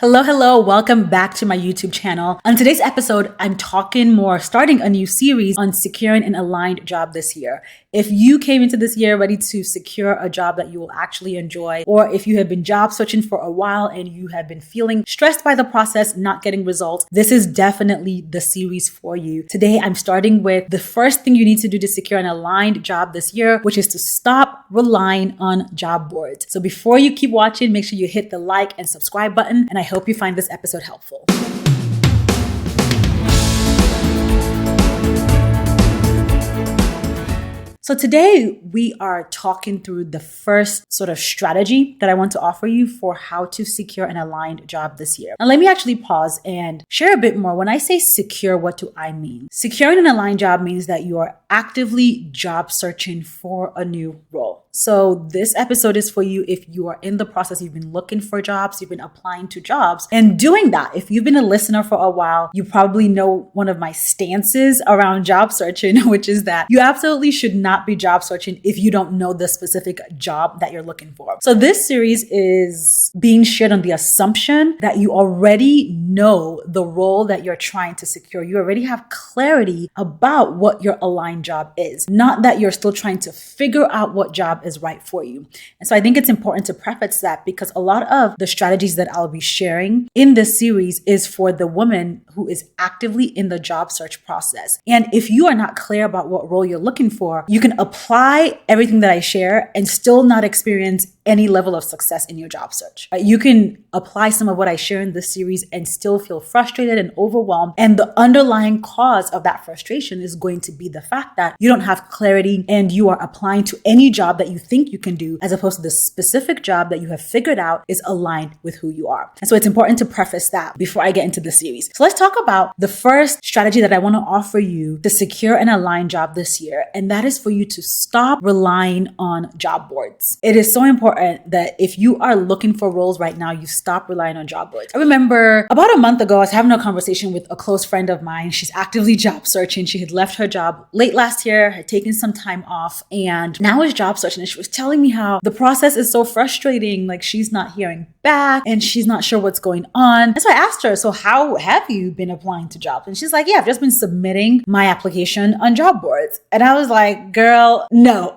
Hello. Welcome back to my YouTube channel. On today's episode, I'm starting a new series on securing an aligned job this year. If you came into this year ready to secure a job that you will actually enjoy, or if you have been job searching for a while and you have been feeling stressed by the process, not getting results, this is definitely the series for you. Today, I'm starting with the first thing you need to do to secure an aligned job this year, which is to stop relying on job boards. So before you keep watching, make sure you hit the like and subscribe button, and I hope you find this episode helpful. So today we are talking through the first sort of strategy that I want to offer you for how to secure an aligned job this year. Now let me actually pause and share a bit more. When I say secure, what do I mean? Securing an aligned job means that you are actively job searching for a new role. So this episode is for you if you are in the process, you've been looking for jobs, you've been applying to jobs and doing that. If you've been a listener for a while, you probably know one of my stances around job searching, which is that you absolutely should not be job searching if you don't know the specific job that you're looking for. So this series is being shared on the assumption that you already know the role that you're trying to secure. You already have clarity about what your aligned job is, not that you're still trying to figure out what job is right for you. And so I think it's important to preface that because a lot of the strategies that I'll be sharing in this series is for the woman who is actively in the job search process. And if you are not clear about what role you're looking for, you can apply everything that I share and still not experience any level of success in your job search. You can apply some of what I share in this series and still feel frustrated and overwhelmed. And the underlying cause of that frustration is going to be the fact that you don't have clarity and you are applying to any job that you think you can do as opposed to the specific job that you have figured out is aligned with who you are. And so it's important to preface that before I get into the series. So let's talk about the first strategy that I want to offer you to secure an aligned job this year. And that is for you to stop relying on job boards. It is so important that if you are looking for roles right now, you stop relying on job boards. I remember about a month ago, I was having a conversation with a close friend of mine. She's actively job searching. She had left her job late last year, had taken some time off, and now is job searching. And she was telling me how the process is so frustrating. Like she's not hearing back and she's not sure what's going on. And so I asked her, so how have you been applying to jobs? And she's like, yeah, I've just been submitting my application on job boards. And I was like, girl, no.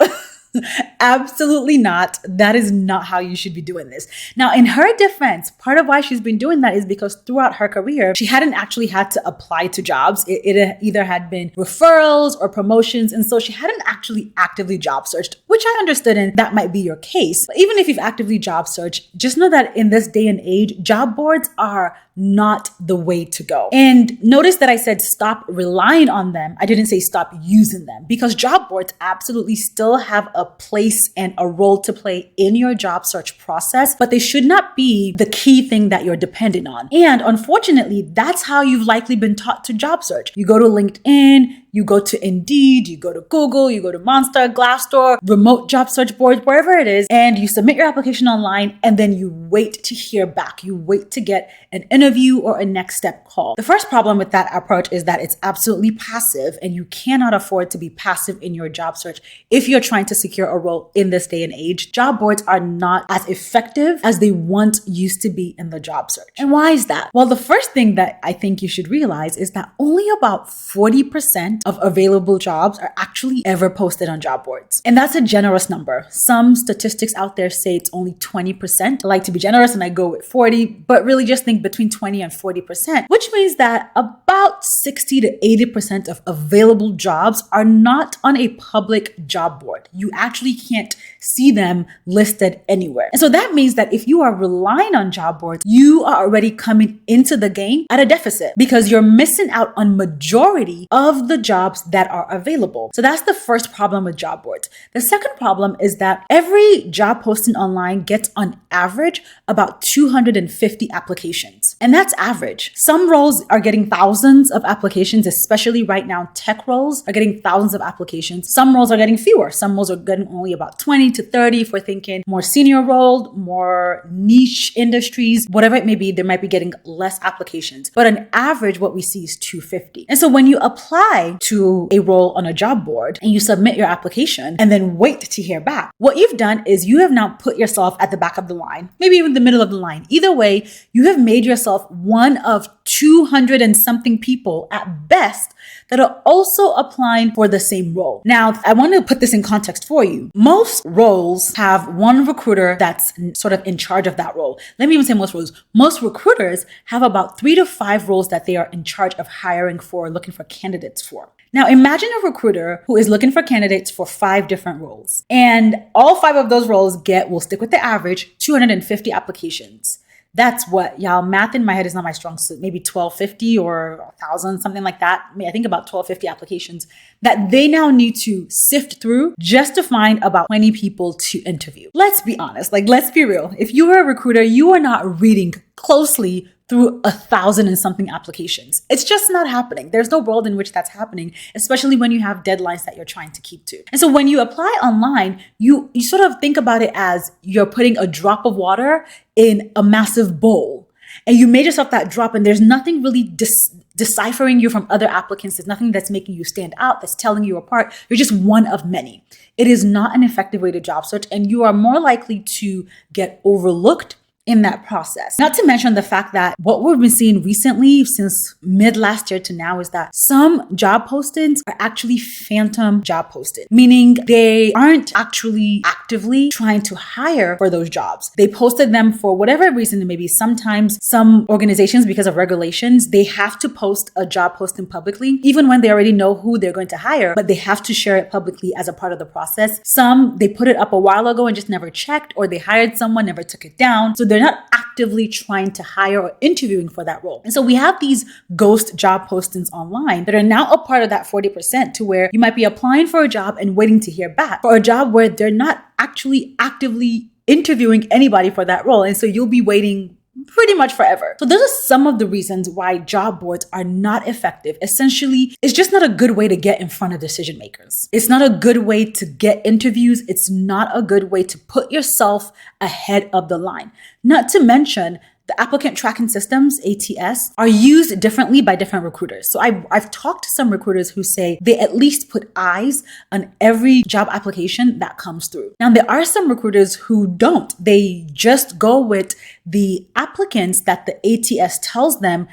Absolutely not. That is not how you should be doing this. Now, in her defense, part of why she's been doing that is because throughout her career, she hadn't actually had to apply to jobs. It either had been referrals or promotions. And so she hadn't actually actively job searched, which I understood, and that might be your case. But even if you've actively job searched, just know that in this day and age, job boards are not the way to go. And notice that I said stop relying on them. I didn't say stop using them because job boards absolutely still have a place and a role to play in your job search process, but they should not be the key thing that you're dependent on. And unfortunately, that's how you've likely been taught to job search. You go to LinkedIn, you go to Indeed, you go to Google, you go to Monster, Glassdoor, remote job search boards, wherever it is, and you submit your application online and then you wait to hear back. You wait to get an interview or a next step call. The first problem with that approach is that it's absolutely passive and you cannot afford to be passive in your job search if you're trying to secure a role in this day and age. Job boards are not as effective as they once used to be in the job search. And why is that? Well, the first thing that I think you should realize is that only about 40% of available jobs are actually ever posted on job boards. And that's a generous number. Some statistics out there say it's only 20%. I like to be generous and I go with 40, but really just think between 20 and 40%, which means that about 60 to 80% of available jobs are not on a public job board. You actually can't see them listed anywhere. And so that means that if you are relying on job boards, you are already coming into the game at a deficit because you're missing out on majority of the jobs that are available. So that's the first problem with job boards. The second problem is that every job posting online gets on average about 250 applications. And that's average. Some roles are getting thousands of applications, especially right now, tech roles are getting thousands of applications. Some roles are getting fewer. Some roles are getting only about 20 to 30 if we're thinking more senior role, more niche industries, whatever it may be, they might be getting less applications. But on average, what we see is 250. And so when you apply to a role on a job board and you submit your application and then wait to hear back, what you've done is you have now put yourself at the back of the line, maybe even the middle of the line. Either way, you have made yourself one of 200 and something people at best that are also applying for the same role. Now, I want to put this in context for you. Most roles have one recruiter that's sort of in charge of that role. Let me even say most roles. Most recruiters have about 3 to 5 roles that they are in charge of hiring for, looking for candidates for. Now, imagine a recruiter who is looking for candidates for 5 different roles. And all 5 of those roles we'll stick with the average, 250 applications. That's what, y'all, math in my head is not my strong suit, maybe 1,250 or 1,000, something like that. I think about 1,250 applications that they now need to sift through just to find about 20 people to interview. Let's be honest, let's be real. If you are a recruiter, you are not reading closely through 1,000 and something applications. It's just not happening. There's no world in which that's happening, especially when you have deadlines that you're trying to keep to. And so when you apply online, you sort of think about it as you're putting a drop of water in a massive bowl. And you made yourself that drop, and there's nothing really deciphering you from other applicants. There's nothing that's making you stand out, that's telling you apart. You're just one of many. It is not an effective way to job search, and you are more likely to get overlooked in that process. Not to mention the fact that what we've been seeing recently since mid last year to now is that some job postings are actually phantom job posted, meaning they aren't actually actively trying to hire for those jobs. They posted them for whatever reason it may be. Sometimes some organizations, because of regulations, they have to post a job posting publicly, even when they already know who they're going to hire, but they have to share it publicly as a part of the process. Some, they put it up a while ago and just never checked, or they hired someone, never took it down. So they're not actively trying to hire or interviewing for that role. And so we have these ghost job postings online that are now a part of that 40%, to where you might be applying for a job and waiting to hear back for a job where they're not actually actively interviewing anybody for that role. And so you'll be waiting pretty much forever. So those are some of the reasons why job boards are not effective. Essentially, it's just not a good way to get in front of decision makers. It's not a good way to get interviews. It's not a good way to put yourself ahead of the line. Not to mention, the applicant tracking systems, ATS, are used differently by different recruiters. So I've talked to some recruiters who say they at least put eyes on every job application that comes through. Now, there are some recruiters who don't. They just go with the applicants that the ATS tells them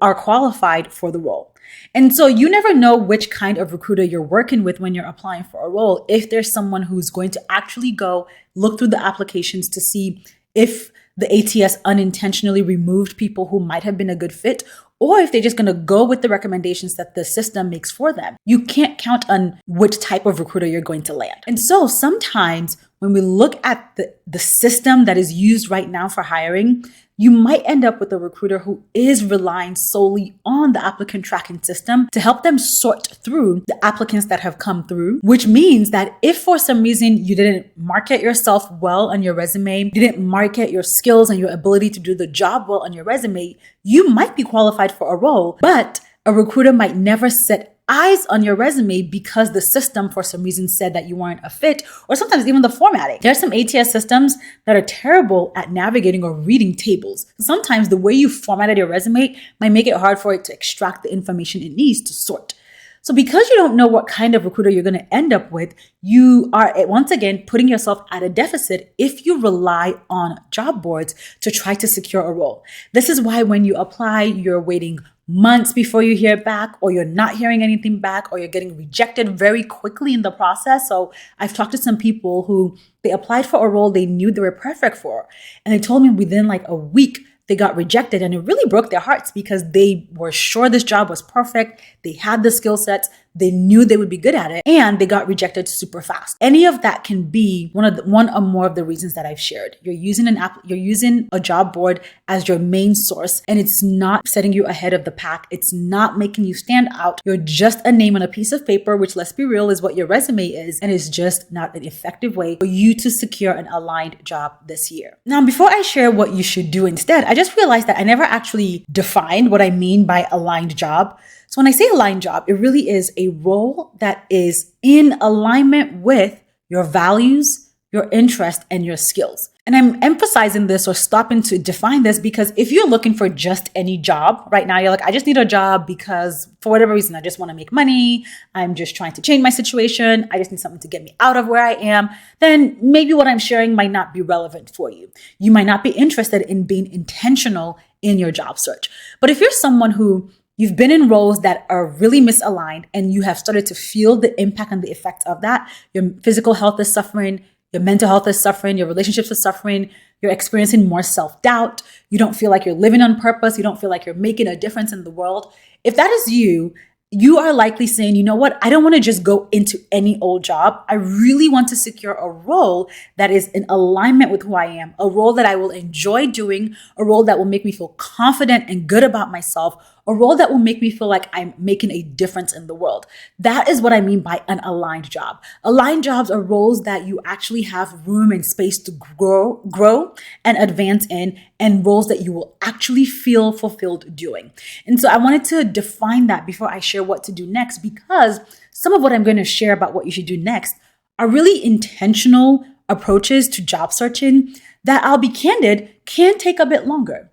are qualified for the role. And so you never know which kind of recruiter you're working with when you're applying for a role, if there's someone who's going to actually go look through the applications to see if the ATS unintentionally removed people who might have been a good fit, or if they're just going to go with the recommendations that the system makes for them. You can't count on which type of recruiter you're going to land. And so sometimes when we look at the system that is used right now for hiring, you might end up with a recruiter who is relying solely on the applicant tracking system to help them sort through the applicants that have come through, which means that if for some reason you didn't market yourself well on your resume, didn't market your skills and your ability to do the job well on your resume, you might be qualified for a role, but a recruiter might never set eyes on your resume because the system for some reason said that you weren't a fit, or sometimes even the formatting. There are some ATS systems that are terrible at navigating or reading tables. Sometimes the way you formatted your resume might make it hard for it to extract the information it needs to sort. So because you don't know what kind of recruiter you're going to end up with, you are once again putting yourself at a deficit if you rely on job boards to try to secure a role. This is why when you apply, you're waiting months before you hear back, or you're not hearing anything back, or you're getting rejected very quickly in the process. So I've talked to some people who they applied for a role they knew they were perfect for, and they told me within a week they got rejected, and it really broke their hearts because they were sure this job was perfect. They had the skill sets. They knew they would be good at it, and they got rejected super fast. Any of that can be one or more of the reasons that I've shared. You're using a job board as your main source, and it's not setting you ahead of the pack. It's not making you stand out. You're just a name on a piece of paper, which, let's be real, is what your resume is, and it's just not an effective way for you to secure an aligned job this year. Now, before I share what you should do instead, I just realized that I never actually defined what I mean by aligned job. So when I say aligned job, it really is a role that is in alignment with your values, your interest, and your skills. And I'm emphasizing this or stopping to define this because if you're looking for just any job right now, you're like, I just need a job because for whatever reason, I just want to make money. I'm just trying to change my situation. I just need something to get me out of where I am. Then maybe what I'm sharing might not be relevant for you. You might not be interested in being intentional in your job search. But if you're someone who you've been in roles that are really misaligned and you have started to feel the impact and the effects of that, your physical health is suffering, your mental health is suffering, your relationships are suffering, you're experiencing more self-doubt, you don't feel like you're living on purpose, you don't feel like you're making a difference in the world. If that is you, you are likely saying, you know what, I don't want to just go into any old job. I really want to secure a role that is in alignment with who I am, a role that I will enjoy doing, a role that will make me feel confident and good about myself, a role that will make me feel like I'm making a difference in the world. That is what I mean by an aligned job. Aligned jobs are roles that you actually have room and space to grow and advance in, and roles that you will actually feel fulfilled doing. And so I wanted to define that before I share what to do next, because some of what I'm going to share about what you should do next are really intentional approaches to job searching that, I'll be candid, can take a bit longer.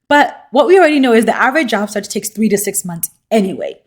But what we already know is the average job search takes 3 to 6 months anyway.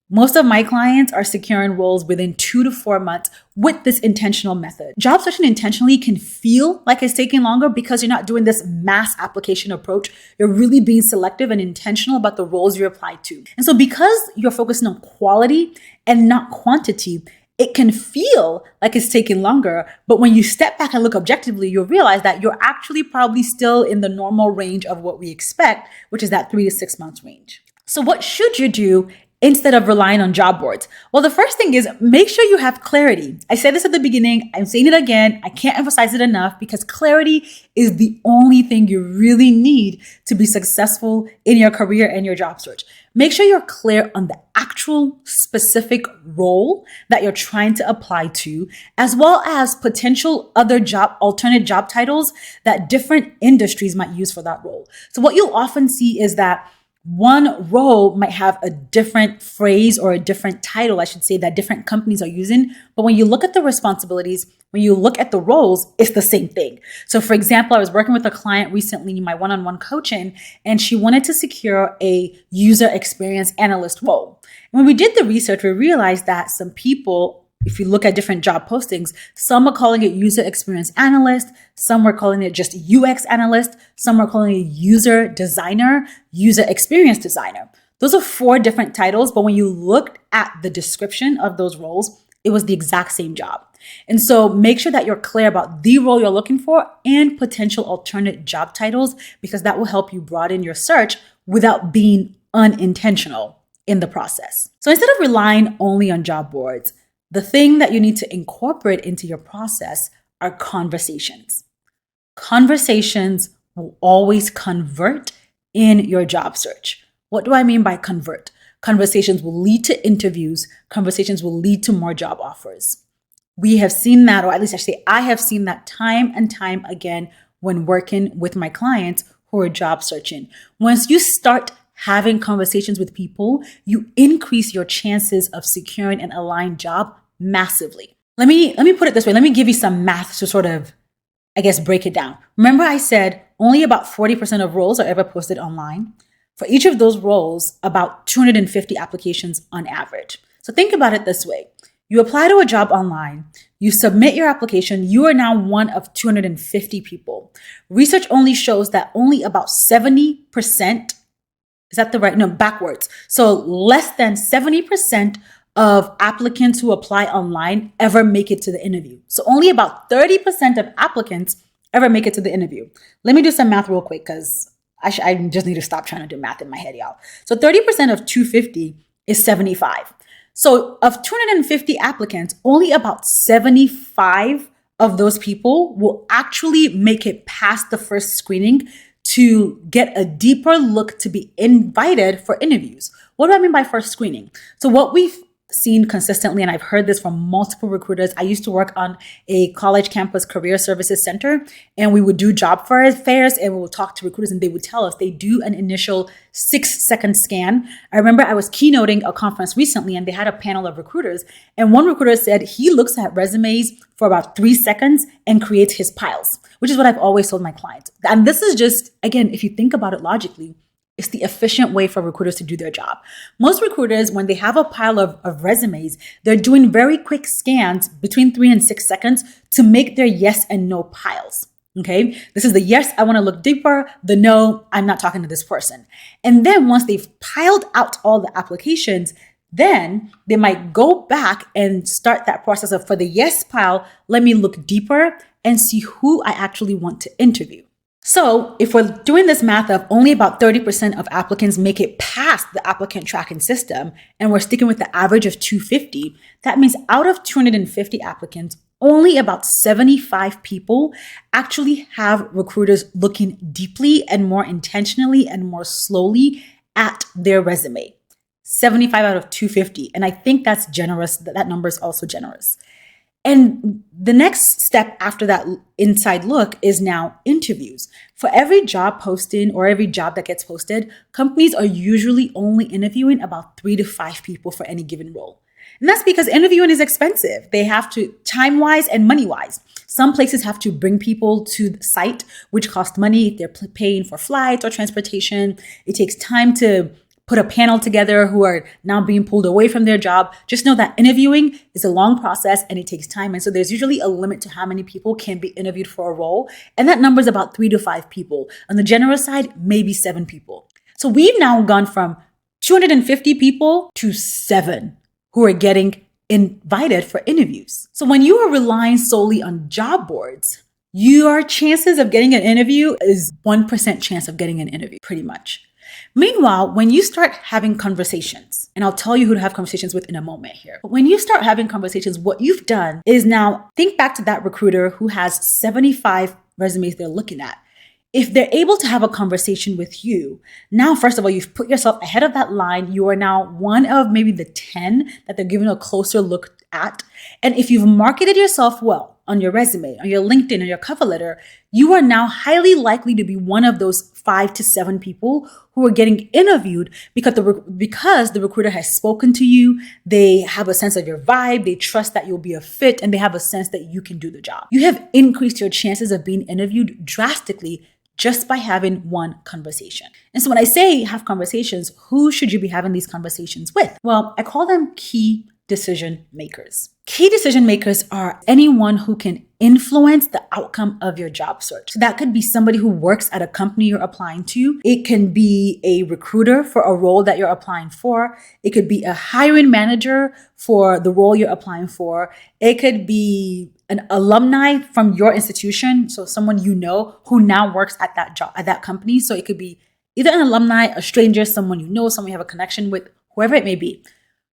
Most of my clients are securing roles within 2 to 4 months with this intentional method. Job searching intentionally can feel like it's taking longer because you're not doing this mass application approach. You're really being selective and intentional about the roles you apply to. And so because you're focusing on quality and not quantity, it can feel like it's taking longer, but when you step back and look objectively, you'll realize that you're actually probably still in the normal range of what we expect, which is that 3 to 6 months range. So what should you do instead of relying on job boards? Well, the first thing is make sure you have clarity. I said this at the beginning. I'm saying it again. I can't emphasize it enough because clarity is the only thing you really need to be successful in your career and your job search. Make sure you're clear on the actual specific role that you're trying to apply to, as well as potential other alternate job titles that different industries might use for that role. So what you'll often see is that one role might have a different phrase or a different title, I should say, that different companies are using. But when you look at the responsibilities, when you look at the roles, it's the same thing. So for example, I was working with a client recently in my one-on-one coaching, and she wanted to secure a user experience analyst role. And when we did the research, we realized that some people, if you look at different job postings, some are calling it user experience analyst, some were calling it just UX analyst, some are calling it user designer, user experience designer. Those are 4 different titles, but when you looked at the description of those roles, it was the exact same job. And so make sure that you're clear about the role you're looking for and potential alternate job titles, because that will help you broaden your search without being unintentional in the process. So instead of relying only on job boards, the thing that you need to incorporate into your process are conversations. Conversations will always convert in your job search. What do I mean by convert? Conversations will lead to interviews. Conversations will lead to more job offers. We have seen that, or at least I have seen that time and time again when working with my clients who are job searching. Once you start having conversations with people, you increase your chances of securing an aligned job massively. Let me put it this way. Let me give you some math to sort of, I guess, break it down. Remember I said only about 40% of roles are ever posted online. For each of those roles, about 250 applications on average. So think about it this way. You apply to a job online, you submit your application, you are now one of 250 people. Research only shows that only about 70%, is that the right? No, backwards. So less than 70% of applicants who apply online ever make it to the interview. So only about 30% of applicants ever make it to the interview. Let me do some math real quick because I just need to stop trying to do math in my head, y'all. So 30% of 250 is 75. So of 250 applicants, only about 75 of those people will actually make it past the first screening to get a deeper look to be invited for interviews. What do I mean by first screening? So what we seen consistently, and I've heard this from multiple recruiters. I used to work on a college campus career services center, and we would do job fairs and we would talk to recruiters, and they would tell us they do an initial 6-second scan. I remember I was keynoting a conference recently and they had a panel of recruiters, and one recruiter said he looks at resumes for about 3 seconds and creates his piles, which is what I've always told my clients. And this is just, again, if you think about it logically, it's the efficient way for recruiters to do their job. Most recruiters, when they have a pile of resumes, they're doing very quick scans between 3 and 6 seconds to make their yes and no piles. Okay, this is the yes, I want to look deeper. The no, I'm not talking to this person. And then once they've piled out all the applications, then they might go back and start that process of, for the yes pile, let me look deeper and see who I actually want to interview. So if we're doing this math of only about 30% of applicants make it past the applicant tracking system, and we're sticking with the average of 250, that means out of 250 applicants, only about 75 people actually have recruiters looking deeply and more intentionally and more slowly at their resume. 75 out of 250. And I think that's generous. That number is also generous. And the next step after that inside look is now interviews. For every job posting or every job that gets posted, companies are usually only interviewing about 3 to 5 people for any given role. And that's because interviewing is expensive. They have to, time-wise and money-wise. Some places have to bring people to the site, which costs money if they're paying for flights or transportation. It takes time to put a panel together who are now being pulled away from their job. Just know that interviewing is a long process and it takes time. And so there's usually a limit to how many people can be interviewed for a role. And that number is about 3 to 5 people. On the generous side, maybe 7 people. So we've now gone from 250 people to 7 who are getting invited for interviews. So when you are relying solely on job boards, your chances of getting an interview is 1% chance of getting an interview, pretty much. Meanwhile, when you start having conversations, and I'll tell you who to have conversations with in a moment here, but when you start having conversations, what you've done is now think back to that recruiter who has 75 resumes they're looking at. If they're able to have a conversation with you, now, first of all, you've put yourself ahead of that line. You are now one of maybe the 10 that they're giving a closer look at. And if you've marketed yourself well on your resume, on your LinkedIn, on your cover letter, you are now highly likely to be one of those 5 to 7 people who are getting interviewed because the recruiter has spoken to you. They have a sense of your vibe. They trust that you'll be a fit, and they have a sense that you can do the job. You have increased your chances of being interviewed drastically just by having one conversation. And so when I say have conversations, who should you be having these conversations with? Well, I call them key decision makers. Key decision makers are anyone who can influence the outcome of your job search. So that could be somebody who works at a company you're applying to. It can be a recruiter for a role that you're applying for. It could be a hiring manager for the role you're applying for. It could be an alumni from your institution. So someone you know who now works at that job, at that company. So it could be either an alumni, a stranger, someone you know, someone you have a connection with, whoever it may be.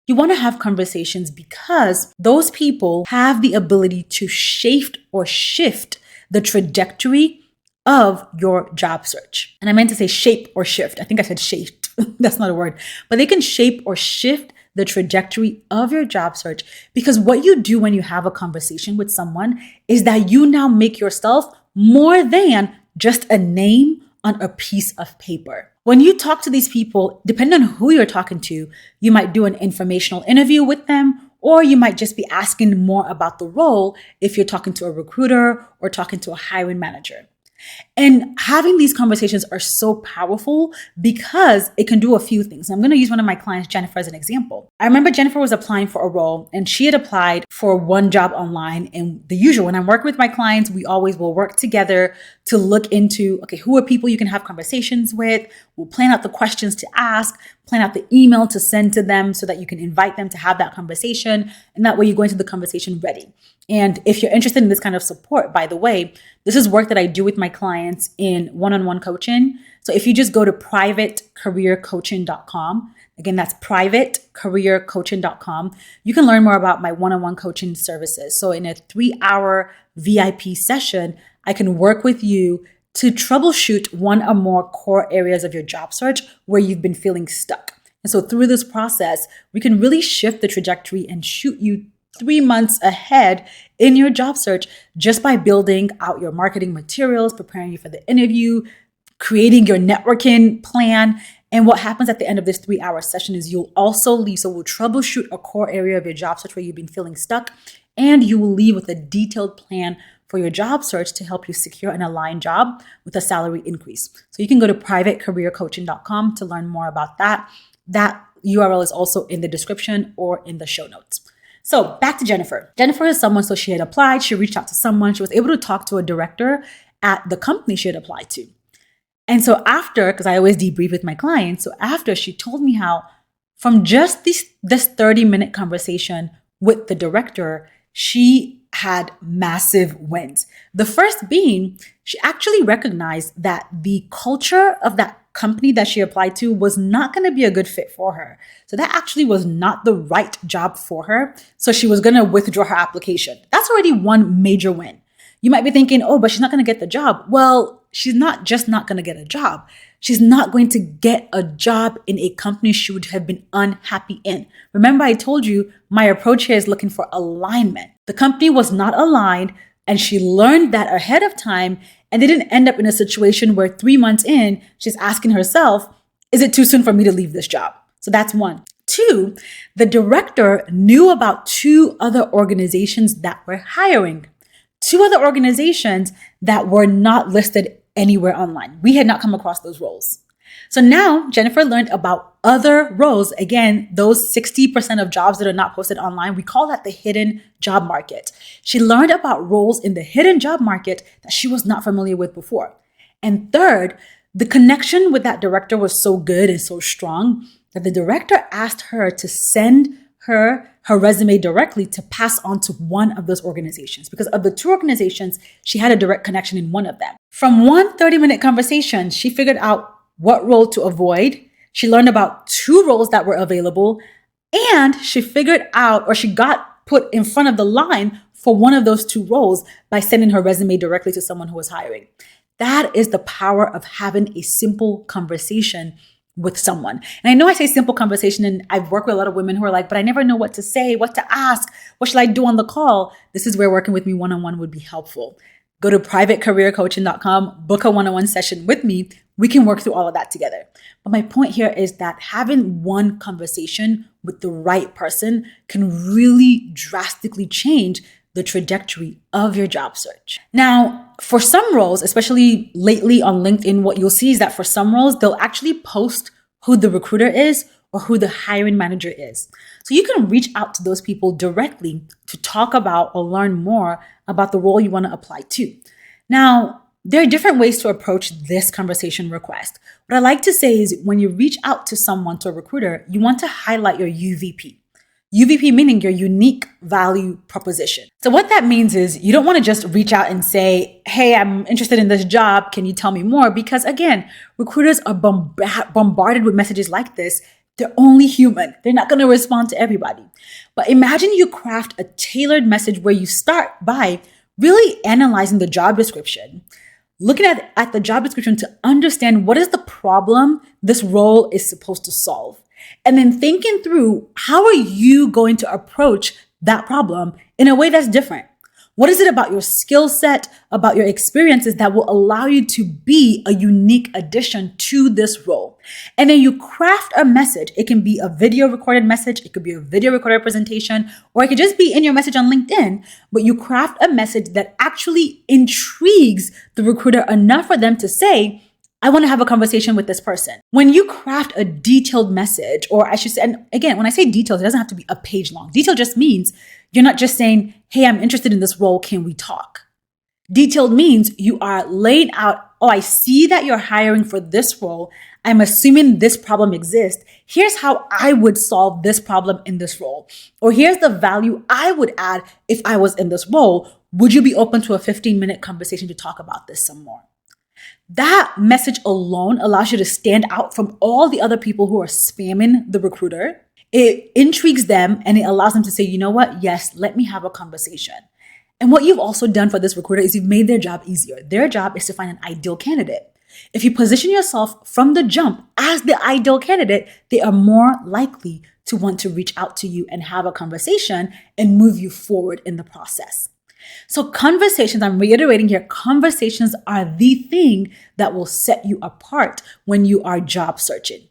You want to have conversations because those people have the ability to shape or shift the trajectory of your job search. And I meant to say shape or shift. I think I said shaped. That's not a word. But they can shape or shift the trajectory of your job search, because what you do when you have a conversation with someone is that you now make yourself more than just a name on a piece of paper. When you talk to these people, depending on who you're talking to, you might do an informational interview with them, or you might just be asking more about the role if you're talking to a recruiter or talking to a hiring manager. And having these conversations are so powerful because it can do a few things. I'm going to use one of my clients, Jennifer, as an example. I remember Jennifer was applying for a role and she had applied for one job online. And the usual, when I'm working with my clients, we always will work together to look into, okay, who are people you can have conversations with? We'll plan out the questions to ask, plan out the email to send to them so that you can invite them to have that conversation. And that way you go into the conversation ready. And if you're interested in this kind of support, by the way, this is work that I do with my clients in one-on-one coaching. So if you just go to privatecareercoaching.com, again, that's privatecareercoaching.com, you can learn more about my one-on-one coaching services. So in a 3-hour VIP session, I can work with you to troubleshoot one or more core areas of your job search where you've been feeling stuck. And And so through this process, we can really shift the trajectory and shoot you 3 months ahead in your job search just by building out your marketing materials, preparing you for the interview, creating your networking plan. And what happens at the end of this 3-hour session is you'll also leave. So we'll troubleshoot a core area of your job search where you've been feeling stuck, and you will leave with a detailed plan for your job search to help you secure an aligned job with a salary increase. So you can go to privatecareercoaching.com to learn more about that. That URL is also in the description or in the show notes. So back to Jennifer. Jennifer is someone, so she had applied, she reached out to someone, she was able to talk to a director at the company she had applied to. And so after, because I always debrief with my clients, so after she told me how from just this 30-minute conversation with the director, she had massive wins. The first being, she actually recognized that the culture of that company that she applied to was not going to be a good fit for her. So that actually was not the right job for her. So she was going to withdraw her application. That's already one major win. You might be thinking, oh, but she's not going to get the job. Well, she's not just not going to get a job. She's not going to get a job in a company she would have been unhappy in. Remember, I told you my approach here is looking for alignment. The company was not aligned, and she learned that ahead of time, and they didn't end up in a situation where 3 months in, she's asking herself, is it too soon for me to leave this job? So that's one. Two, the director knew about 2 other organizations that were hiring. 2 other organizations that were not listed anywhere online. We had not come across those roles. So now Jennifer learned about other roles. Again, those 60% of jobs that are not posted online, we call that the hidden job market. She learned about roles in the hidden job market that she was not familiar with before. And third, the connection with that director was so good and so strong that the director asked her to send her resume directly to pass on to one of those organizations. Because of the 2 organizations, she had a direct connection in one of them. From one 30-minute conversation, she figured out what role to avoid. She learned about 2 roles that were available, and she figured out, or she got put in front of the line for one of those 2 roles by sending her resume directly to someone who was hiring. That is the power of having a simple conversation with someone. And I know I say simple conversation, and I've worked with a lot of women who are like, but I never know what to say, what to ask, what should I do on the call? This is where working with me one-on-one would be helpful. Go to privatecareercoaching.com, book a one-on-one session with me. We can work through all of that together. But my point here is that having one conversation with the right person can really drastically change the trajectory of your job search. Now, for some roles, especially lately on LinkedIn, what you'll see is that for some roles, they'll actually post who the recruiter is or who the hiring manager is. So you can reach out to those people directly to talk about or learn more about the role you want to apply to. Now, there are different ways to approach this conversation request. What I like to say is when you reach out to someone, to a recruiter, you want to highlight your UVP. UVP meaning your unique value proposition. So what that means is you don't want to just reach out and say, hey, I'm interested in this job. Can you tell me more? Because again, recruiters are bombarded with messages like this. They're only human. They're not going to respond to everybody. But imagine you craft a tailored message where you start by really analyzing the job description, looking at the job description to understand what is the problem this role is supposed to solve. And then thinking through, how are you going to approach that problem in a way that's different? What is it about your skill set, about your experiences that will allow you to be a unique addition to this role? And then you craft a message. It can be a video recorded message. It could be a video recorded presentation, or it could just be in your message on LinkedIn. But you craft a message that actually intrigues the recruiter enough for them to say, I want to have a conversation with this person. When you craft a detailed message, or I should say, and again, when I say detailed, it doesn't have to be a page long. Detail just means you're not just saying, hey, I'm interested in this role. Can we talk? Detailed means you are laying out, oh, I see that you're hiring for this role. I'm assuming this problem exists. Here's how I would solve this problem in this role. Or here's the value I would add if I was in this role. Would you be open to a 15-minute conversation to talk about this some more? That message alone allows you to stand out from all the other people who are spamming the recruiter. It intrigues them and it allows them to say, you know what? Yes, let me have a conversation. And what you've also done for this recruiter is you've made their job easier. Their job is to find an ideal candidate. If you position yourself from the jump as the ideal candidate, they are more likely to want to reach out to you and have a conversation and move you forward in the process. So conversations, I'm reiterating here, conversations are the thing that will set you apart when you are job searching.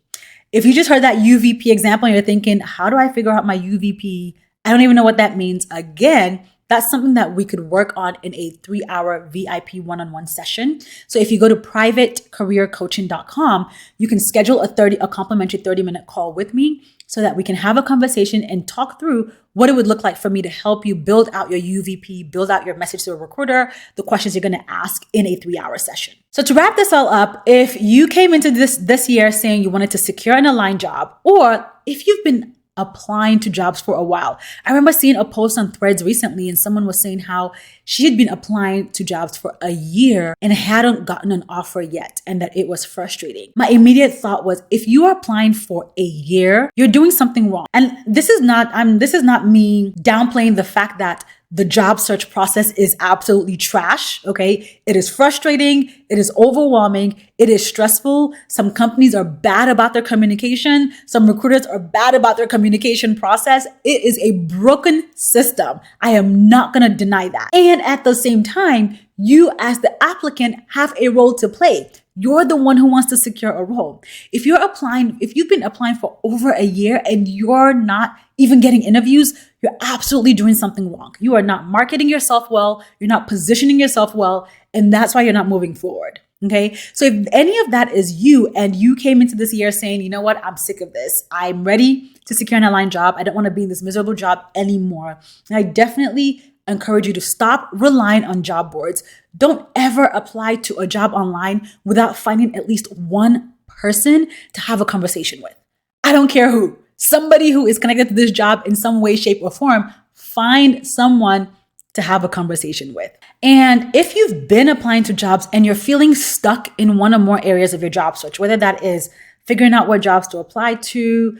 If you just heard that UVP example and you're thinking, how do I figure out my UVP? I don't even know what that means. Again, that's something that we could work on in a 3-hour VIP one-on-one session. So if you go to privatecareercoaching.com, you can schedule a complimentary 30-minute call with me so that we can have a conversation and talk through what it would look like for me to help you build out your UVP, build out your message to a recruiter, the questions you're going to ask in a 3-hour session. So to wrap this all up, if you came into this year saying you wanted to secure an aligned job, or if you've been applying to jobs for a while. I remember seeing a post on Threads recently and someone was saying how she had been applying to jobs for a year and hadn't gotten an offer yet and that it was frustrating. My immediate thought was, if you are applying for a year, you're doing something wrong. And this is not me downplaying the fact that the job search process is absolutely trash, okay? It is frustrating. It is overwhelming. It is stressful. Some companies are bad about their communication. Some recruiters are bad about their communication process. It is a broken system. I am not going to deny that. And at the same time, you as the applicant have a role to play. You're the one who wants to secure a role. If you've been applying for over a year and you're not even getting interviews, you're absolutely doing something wrong. You are not marketing yourself well. You're not positioning yourself well. And that's why you're not moving forward. Okay. So if any of that is you and you came into this year saying, you know what, I'm sick of this. I'm ready to secure an aligned job. I don't want to be in this miserable job anymore. And I definitely encourage you to stop relying on job boards. Don't ever apply to a job online without finding at least one person to have a conversation with. I don't care who. Somebody who is connected to this job in some way, shape, or form. Find someone to have a conversation with. And if you've been applying to jobs and you're feeling stuck in one or more areas of your job search, whether that is figuring out what jobs to apply to,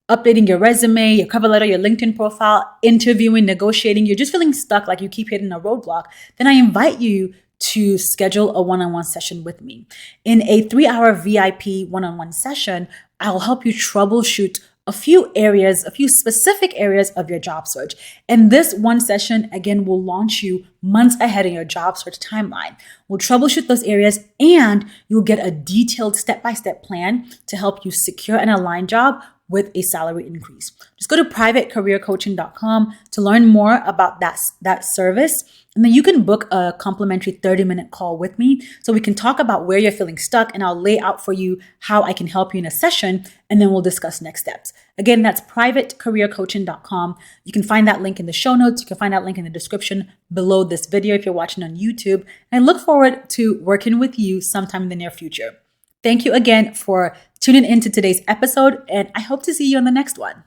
updating your resume, your cover letter, your LinkedIn profile, interviewing, negotiating, you're just feeling stuck, like you keep hitting a roadblock, then I invite you to schedule a one-on-one session with me. In a 3-hour VIP one-on-one session, I'll help you troubleshoot a few specific areas of your job search. And this one session, again, will launch you months ahead in your job search timeline. We'll troubleshoot those areas and you'll get a detailed step-by-step plan to help you secure an aligned job with a salary increase. Just go to privatecareercoaching.com to learn more about that service. And then you can book a complimentary 30-minute call with me so we can talk about where you're feeling stuck and I'll lay out for you how I can help you in a session and then we'll discuss next steps. Again, that's privatecareercoaching.com. You can find that link in the show notes. You can find that link in the description below this video if you're watching on YouTube. And I look forward to working with you sometime in the near future. Thank you again for tuning into today's episode, and I hope to see you on the next one.